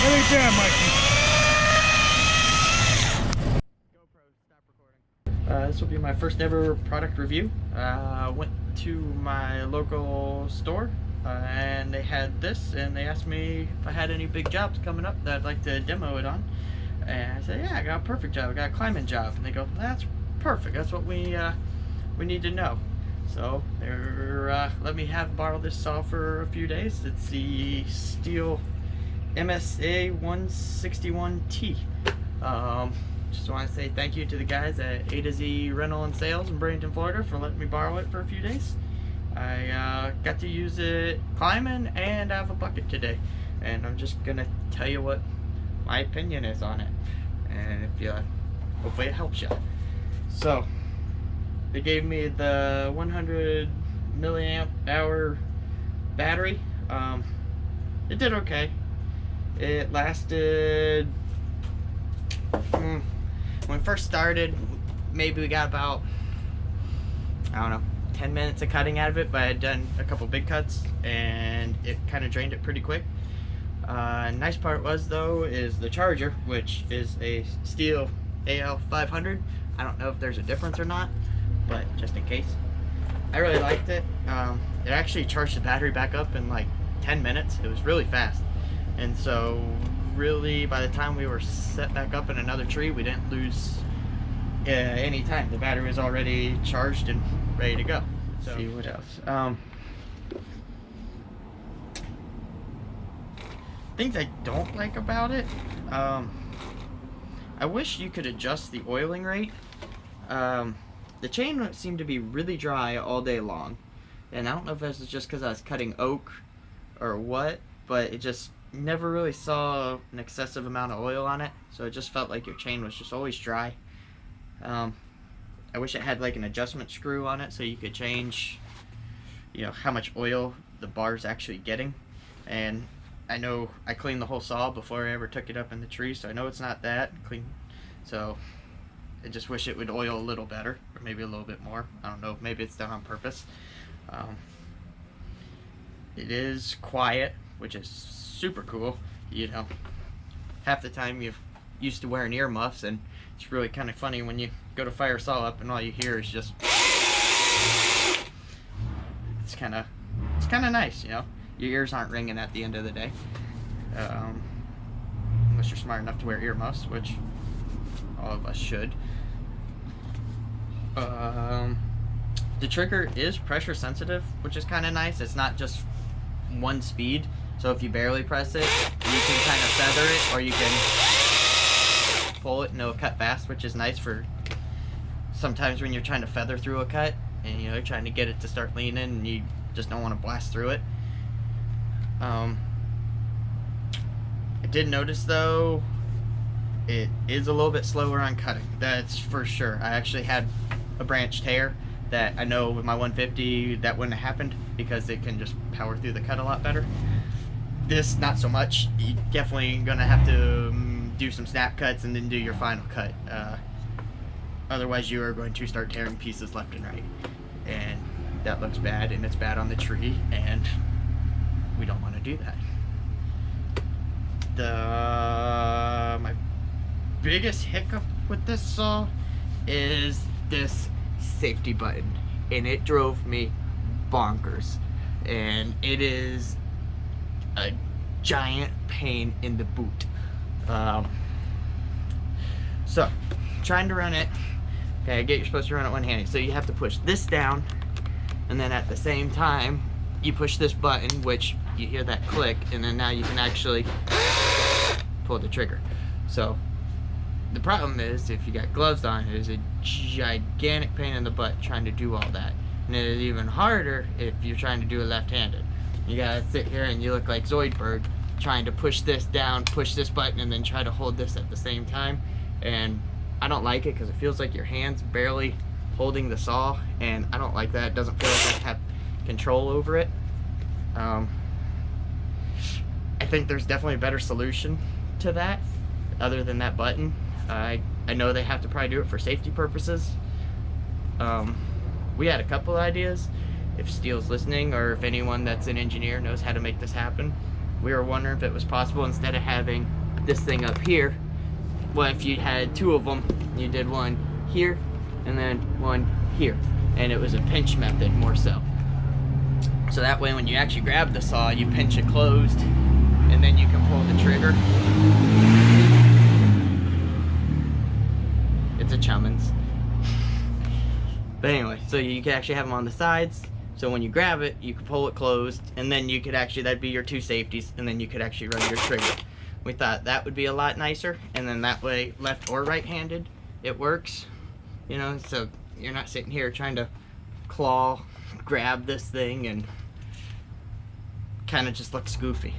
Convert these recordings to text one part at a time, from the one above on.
Really bad, Mikey. This will be my first ever product review. Went to my local store and they had this, and they asked me if I had any big jobs coming up that I'd like to demo it on. And I said, yeah, I got a perfect job. I got a climbing job. And they go, that's perfect. That's what we need to know. So they're let me borrow this saw for a few days. It's the Stihl Msa 161T. Just want to say thank you to the guys at A to Z Rental and Sales in Bradenton, Florida for letting me borrow it for a few days. I got to use it climbing and I have a bucket today, and I'm just gonna tell you what my opinion is on it, and if you hopefully it helps you. So they gave me the 100 milliamp hour battery. It did okay. It lasted when we first started, maybe we got about, I don't know, 10 minutes of cutting out of it, but I had done a couple big cuts and it kind of drained it pretty quick. Nice part was though is the charger, which is a Stihl AL500. I don't know if there's a difference or not, but just in case. I really liked it. It actually charged the battery back up in like 10 minutes. It was really fast. And so really by the time we were set back up in another tree, we didn't lose any time. The battery was already charged and ready to go. So let's see what else. Things I don't like about it, I wish you could adjust the oiling rate. The chain seemed to be really dry all day long, and I don't know if this is just because I was cutting oak or what, but it just never really saw an excessive amount of oil on it, so it just felt like your chain was just always dry. I wish it had like an adjustment screw on it so you could change, you know, how much oil the bar's actually getting. And I know I cleaned the whole saw before I ever took it up in the tree, so I know it's not that clean. So I just wish it would oil a little better, or maybe a little bit more. I don't know, maybe it's done on purpose. It is quiet, which is super cool. You know, half the time you're used to wearing earmuffs, and it's really kind of funny when you go to fire saw up and all you hear is just, it's kind of nice, you know. Your ears aren't ringing at the end of the day, unless you're smart enough to wear earmuffs, which all of us should. The trigger is pressure sensitive, which is kind of nice. It's not just one speed, so if you barely press it, you can kind of feather it, or you can pull it and it'll cut fast, which is nice for sometimes when you're trying to feather through a cut and you're trying to get it to start leaning and you just don't want to blast through it. I did notice though it is a little bit slower on cutting, that's for sure. I actually had a branch tear that I know with my 150 that wouldn't have happened because it can just power through the cut a lot better. This, not so much. You're definitely gonna have to do some snap cuts and then do your final cut. Otherwise you are going to start tearing pieces left and right, and that looks bad, and it's bad on the tree, and we don't want to do that. My biggest hiccup with this saw is this safety button, and it drove me bonkers, and it is a giant pain in the boot. So trying to run it, okay, I get you're supposed to run it one-handed, so you have to push this down, and then at the same time you push this button, which you hear that click, and then now you can actually pull the trigger. So the problem is, if you got gloves on, it is a gigantic pain in the butt trying to do all that, and it is even harder if you're trying to do it left-handed. You gotta sit here and you look like Zoidberg trying to push this down, push this button, and then try to hold this at the same time. And I don't like it because it feels like your hand's barely holding the saw, and I don't like that. It doesn't feel like I have control over it. I think there's definitely a better solution to that other than that button. I know they have to probably do it for safety purposes. We had a couple ideas. If Stihl's listening, or if anyone that's an engineer knows how to make this happen, we were wondering if it was possible, instead of having this thing up here, what if you had two of them, you did one here and then one here, and it was a pinch method more so. So that way when you actually grab the saw, you pinch it closed and then you can pull the trigger. It's a Chummins. But anyway, so you can actually have them on the sides, so when you grab it, you can pull it closed, and then you could actually, that'd be your two safeties, and then you could actually run your trigger. We thought that would be a lot nicer, and then that way, left or right-handed, it works. You know, so you're not sitting here trying to claw, grab this thing, and kind of just looks goofy.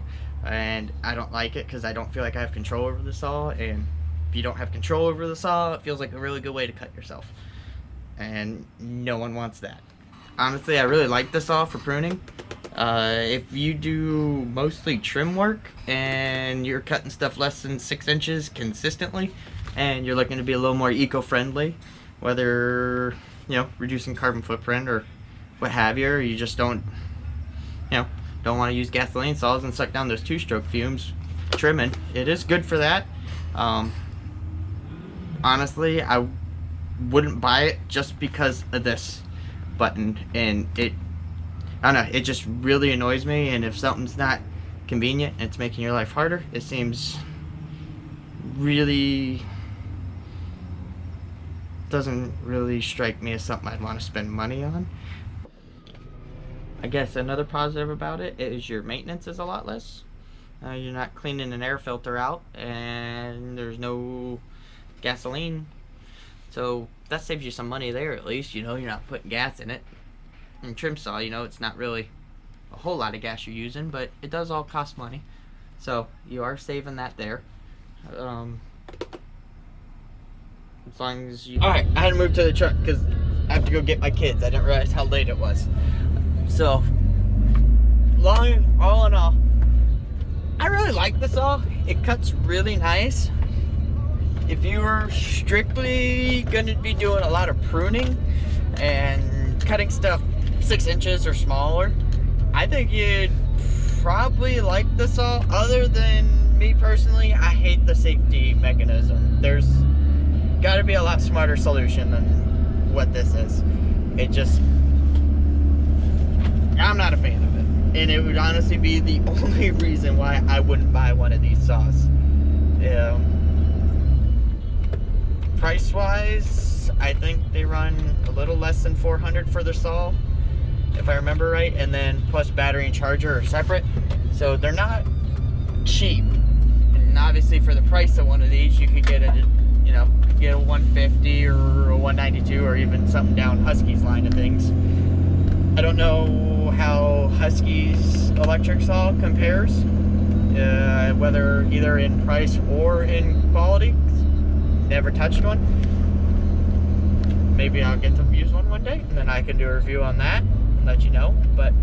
And I don't like it because I don't feel like I have control over the saw, and if you don't have control over the saw, it feels like a really good way to cut yourself. And no one wants that. Honestly, I really like the saw for pruning. If you do mostly trim work and you're cutting stuff less than 6 inches consistently, and you're looking to be a little more eco-friendly, whether, you know, reducing carbon footprint or what have you, or you just don't, you know, don't want to use gasoline saws and suck down those 2-stroke fumes trimming, it is good for that. Honestly, I wouldn't buy it just because of this button, and it, I don't know, it just really annoys me. And if something's not convenient and it's making your life harder, it seems really, doesn't really strike me as something I'd want to spend money on. I guess another positive about it is your maintenance is a lot less. You're not cleaning an air filter out, and there's no gasoline, so that saves you some money there at least. You know, you're not putting gas in it. And trim saw, you know, it's not really a whole lot of gas you're using, but it does all cost money, so you are saving that there. As long as you... Alright, I had to move to the truck because I have to go get my kids. I didn't realize how late it was. So, all in all, I really like the saw. It cuts really nice. If you were strictly going to be doing a lot of pruning and cutting stuff 6 inches or smaller, I think you'd probably like the saw. Other than me personally, I hate the safety mechanism. There's got to be a lot smarter solution than what this is. It just, I'm not a fan of it, and it would honestly be the only reason why I wouldn't buy one of these saws. Price wise, I think they run a little less than $400 for their saw, if I remember right, and then plus battery and charger are separate, so they're not cheap. And obviously for the price of one of these, you could get a, you know, get a 150 or a 192, or even something down Husky's line of things. I don't know how Husky's electric saw compares, whether either in price or in quality. Never touched one. Maybe I'll get to use one day, and then I can do a review on that and let you know. But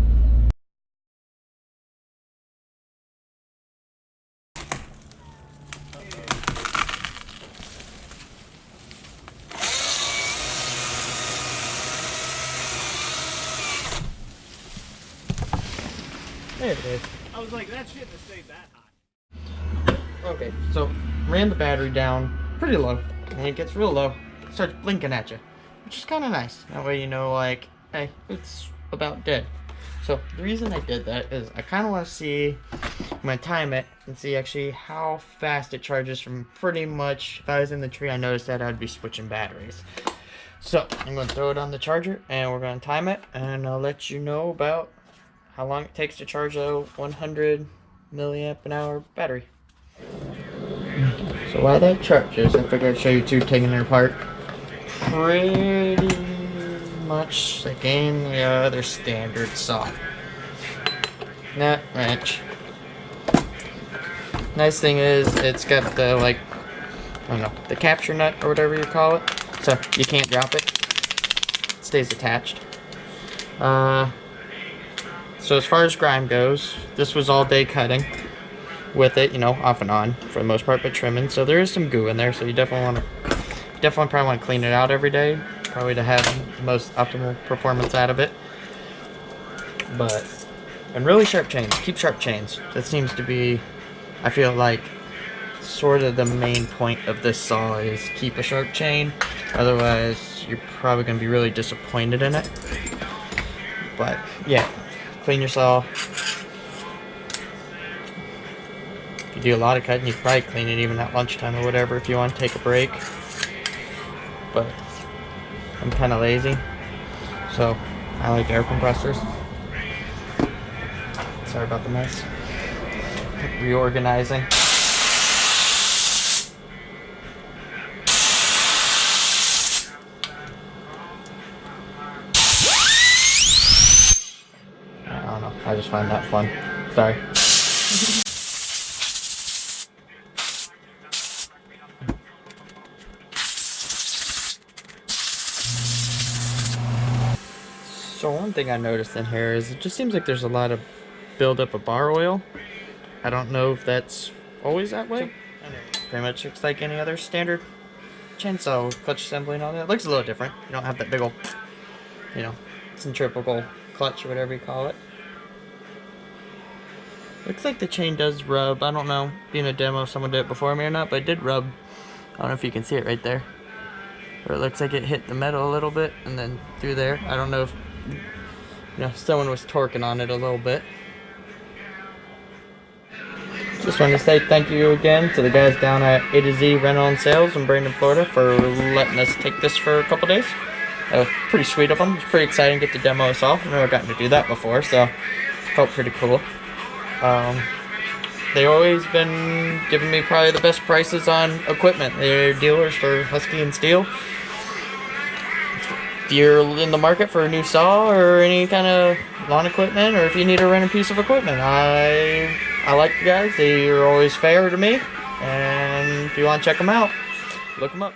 there it is. I was like, that shouldn't have stayed that hot. Okay, so ran the battery down pretty low, and it gets real low, it starts blinking at you, which is kind of nice. That way you know, like, hey, it's about dead. So the reason I did that is I kind of want to see, I'm going to time it and see actually how fast it charges from pretty much, if I was in the tree, I noticed that I'd be switching batteries. So I'm going to throw it on the charger, and we're going to time it, and I'll let you know about how long it takes to charge a 100 milliamp an hour battery. So while that charges, I figured I'd show you two taking it apart. Pretty much like any other standard saw. Nut wrench. Nice thing is it's got the, like, I don't know, the capture nut or whatever you call it. So you can't drop it. It stays attached. So as far as grime goes, this was all day cutting with it, you know, off and on for the most part, but trimming. So there is some goo in there, so you definitely probably want to clean it out every day, probably to have the most optimal performance out of it. But And really sharp chains. Keep sharp chains. That seems to be, I feel like, sort of the main point of this saw is keep a sharp chain. Otherwise, you're probably going to be really disappointed in it. But, yeah. Clean your saw. If you do a lot of cutting, you can probably clean it even at lunchtime or whatever if you want to take a break. But I'm kind of lazy, so I like air compressors. Sorry about the mess. Reorganizing. I don't know, I just find that fun. Sorry. So one thing I noticed in here is it just seems like there's a lot of buildup of bar oil. I don't know if that's always that way. Pretty much looks like any other standard chainsaw clutch assembly and all that. It looks a little different. You don't have that big old, you know, centrifugal clutch or whatever you call it. Looks like the chain does rub. I don't know, being a demo, if someone did it before me or not, but it did rub. I don't know if you can see it right there. Or it looks like it hit the metal a little bit and then through there. I don't know if, you know, someone was torquing on it a little bit. Just wanted to say thank you again to the guys down at A to Z Rental and Sales in Brandon, Florida for letting us take this for a couple days. That was pretty sweet of them. It was pretty exciting to get the demo us off. I've never gotten to do that before, so it felt pretty cool. They've always been giving me probably the best prices on equipment. They're dealers for Husky and Stihl. If you're in the market for a new saw or any kind of lawn equipment, or if you need to rent a piece of equipment, I like the guys. They are always fair to me, and if you want to check them out, look them up.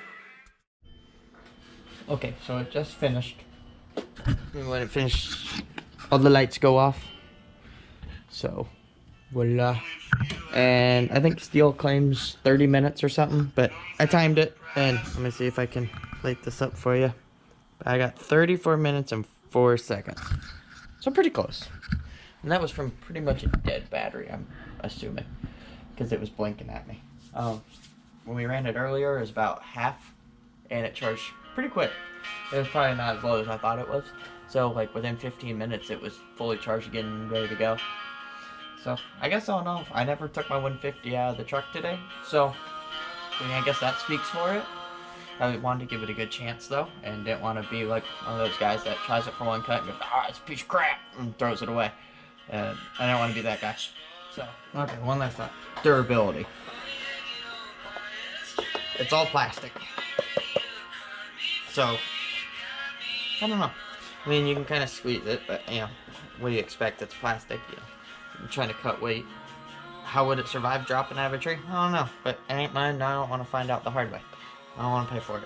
Okay, so it just finished. And when it finished, all the lights go off. So, voila. And I think Stihl claims 30 minutes or something, but I timed it, and let me see if I can light this up for you. I got 34 minutes and 4 seconds. So pretty close. And that was from pretty much a dead battery, I'm assuming, because it was blinking at me. When we ran it earlier, it was about half, and it charged pretty quick. It was probably not as low as I thought it was. So, like, within 15 minutes, it was fully charged again and ready to go. So, I guess all in all, I never took my 150 out of the truck today. So, I mean, I guess that speaks for it. I wanted to give it a good chance, though, and didn't want to be like one of those guys that tries it for one cut and goes, ah, it's a piece of crap, and throws it away. I don't want to be that guy. So, okay, one last thought. Durability. It's all plastic. So, I don't know. I mean, you can kind of squeeze it, but, you know, what do you expect? It's plastic, you know. I'm trying to cut weight. How would it survive dropping out of a tree? I don't know, but it ain't mine. I don't want to find out the hard way. I don't want to pay for it.